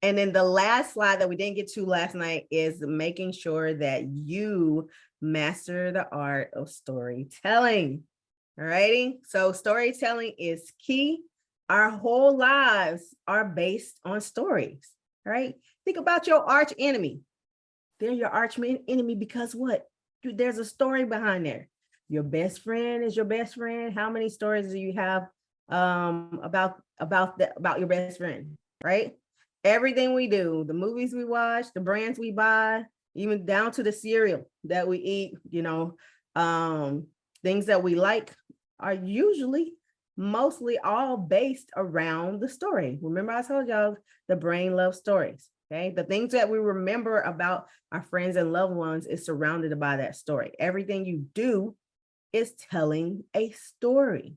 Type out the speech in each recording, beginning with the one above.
And then the last slide that we didn't get to last night is making sure that you master the art of storytelling. All righty. So storytelling is key. Our whole lives are based on stories, right? Think about your arch enemy. They're your arch enemy because what? There's a story behind there. Your best friend is your best friend. How many stories do you have about your best friend, right? Everything we do, the movies we watch, the brands we buy, even down to the cereal that we eat, things that we like are usually mostly all based around the story. Remember, I told y'all the brain loves stories. Okay, the things that we remember about our friends and loved ones is surrounded by that story. Everything you do is telling a story,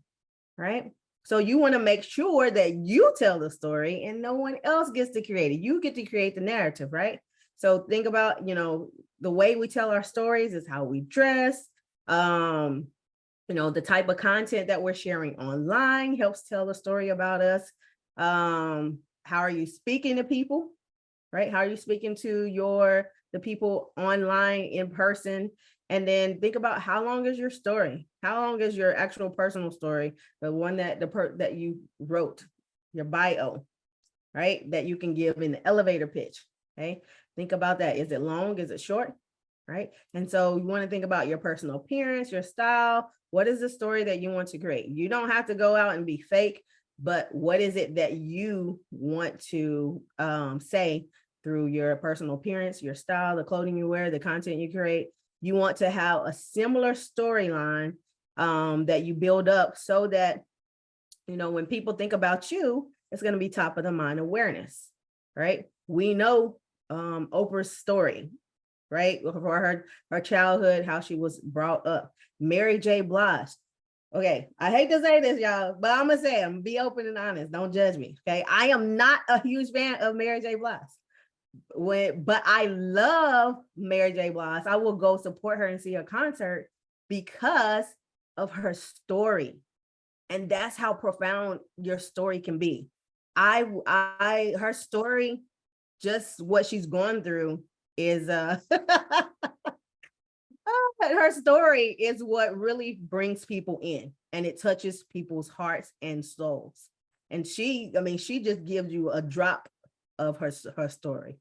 right? So you want to make sure that you tell the story and no one else gets to create it. You get to create the narrative, right? So think about, the way we tell our stories is how we dress. The type of content that we're sharing online helps tell the story about us. How are you speaking to people, right? How are you speaking to the people online, in person? And then think about, how long is your story? How long is your actual personal story? The one that that you wrote, your bio, right? That you can give in the elevator pitch. Okay. Think about that. Is it long? Is it short? Right. And so you want to think about your personal appearance, your style. What is the story that you want to create? You don't have to go out and be fake, but what is it that you want to say through your personal appearance, your style, the clothing you wear, the content you create? You want to have a similar storyline that you build up so that, when people think about you, it's going to be top of the mind awareness, right? We know Oprah's story, right? For her childhood, how she was brought up. Mary J. Blige. Okay, I hate to say this, y'all, but I'm going to say, be open and honest. Don't judge me, okay? I am not a huge fan of Mary J. Blige. But I love Mary J. Blige. I will go support her and see her concert because of her story. And that's how profound your story can be. Her story, just what she's gone through is her story is what really brings people in, and it touches people's hearts and souls. And she just gives you a drop of her story.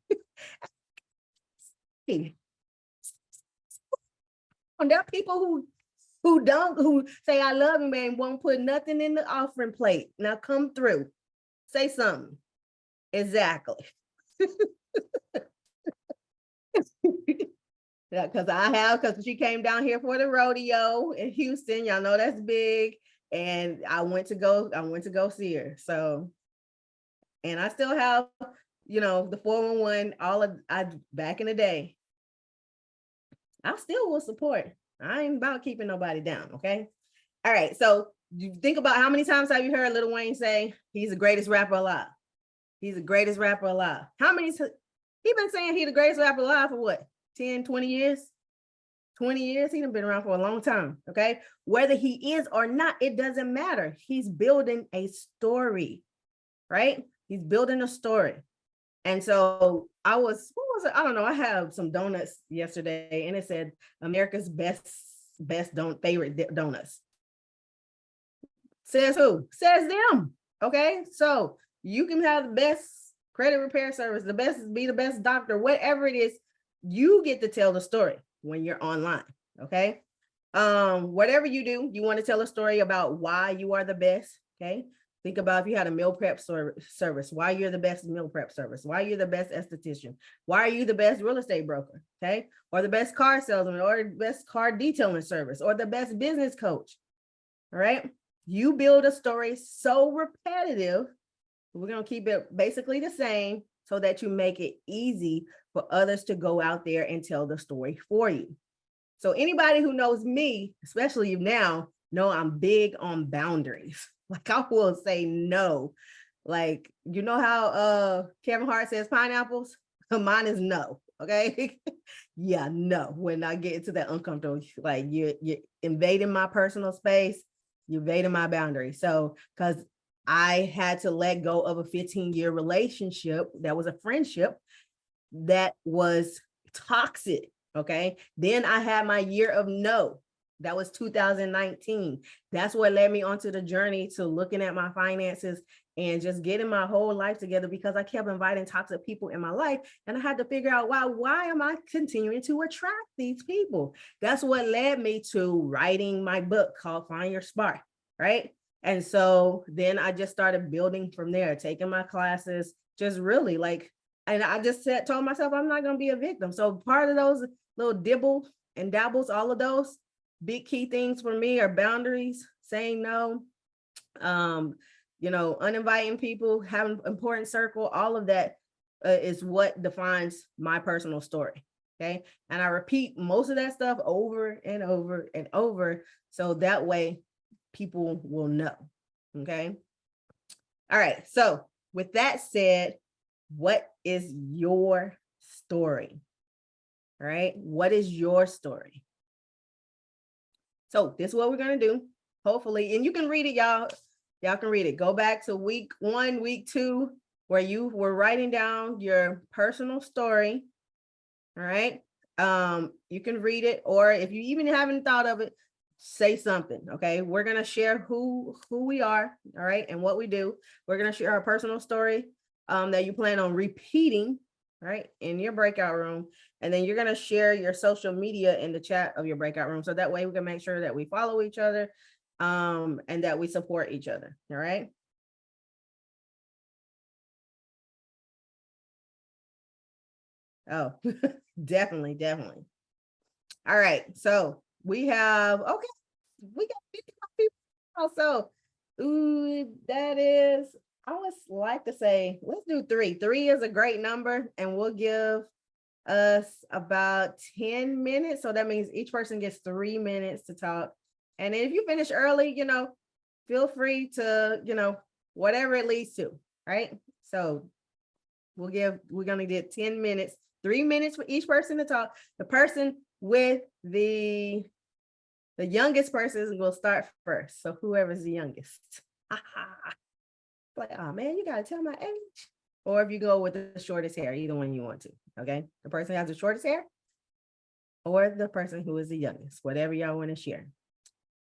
And there are people who say I love him and won't put nothing in the offering plate. Now come through, say something. Exactly. Yeah, because she came down here for the rodeo in Houston. Y'all know that's big, and I went to go see her. So, and I still have, the 411. Back in the day, I still will support. I ain't about keeping nobody down. Okay. All right. So you think about, how many times have you heard Lil Wayne say he's the greatest rapper alive? He's the greatest rapper alive. How many? He been saying he's the greatest rapper alive for what? 10, 20 years? 20 years? He's been around for a long time. Okay. Whether he is or not, it doesn't matter. He's building a story, right? He's building a story. And so what was it? I don't know. I have some donuts yesterday and it said America's favorite donuts. Says who? Says them. Okay. So you can have the best credit repair service, be the best doctor, whatever it is, you get to tell the story when you're online. Okay. Whatever you do, you want to tell a story about why you are the best. Okay. Think about if you had a meal prep service, why you're the best meal prep service, why you're the best esthetician, why are you the best real estate broker, okay? Or the best car salesman, or the best car detailing service, or the best business coach, all right? You build a story so repetitive, we're gonna keep it basically the same so that you make it easy for others to go out there and tell the story for you. So anybody who knows me, especially you now, know I'm big on boundaries. Like I will say no. Like, you know how Kevin Hart says pineapples? Mine is no. Okay. Yeah, no. When I get into that uncomfortable, like you're invading my personal space, you're invading my boundaries. So because I had to let go of a 15-year relationship that was a friendship that was toxic. Okay. Then I had my year of no. That was 2019. That's what led me onto the journey to looking at my finances and just getting my whole life together, because I kept inviting toxic people in my life. And I had to figure out why am I continuing to attract these people? That's what led me to writing my book called Find Your Spark, right? And so then I just started building from there, taking my classes, just really like, and I just told myself I'm not going to be a victim. So part of those little dibble and dabbles, all of those big key things for me are boundaries, saying no, uninviting people, having an important circle, all of that is what defines my personal story. Okay. And I repeat most of that stuff over and over and over. So that way people will know. Okay. All right. So with that said, what is your story? All right. What is your story? So this is what we're going to do, hopefully, and you can read it, y'all. Y'all can read it. Go back to week 1, week 2, where you were writing down your personal story. All right. You can read it, or if you even haven't thought of it, say something. Okay. We're going to share who we are. All right. And what we do. We're going to share our personal story that you plan on repeating, right, in your breakout room. And then you're going to share your social media in the chat of your breakout room. So that way we can make sure that we follow each other and that we support each other. All right. Oh, definitely, definitely. All right. So we have, okay, we got 55 people also. Ooh, that is, I would like to say, let's do 3. 3 is a great number, and we'll give us about 10 minutes. So that means each person gets 3 minutes to talk. And if you finish early, feel free to, whatever it leads to, right? So we're going to get 10 minutes, 3 minutes for each person to talk. The person with the youngest person will start first. So whoever's the youngest. Like, oh man, you got to tell my age. Or if you go with the shortest hair, either one you want to, okay? The person who has the shortest hair or the person who is the youngest, whatever y'all want to share.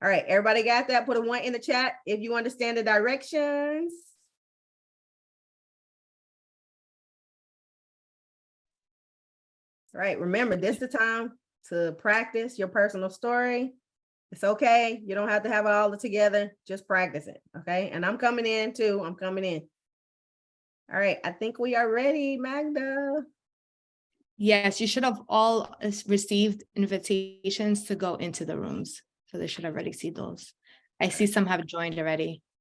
All right, everybody got that? Put a 1 in the chat if you understand the directions. All right, remember, this is the time to practice your personal story. It's okay. You don't have to have it all together. Just practice it, okay? And I'm coming in too. I'm coming in. All right, I think we are ready, Magda. Yes, you should have all received invitations to go into the rooms. So they should already see those. I see some have joined already.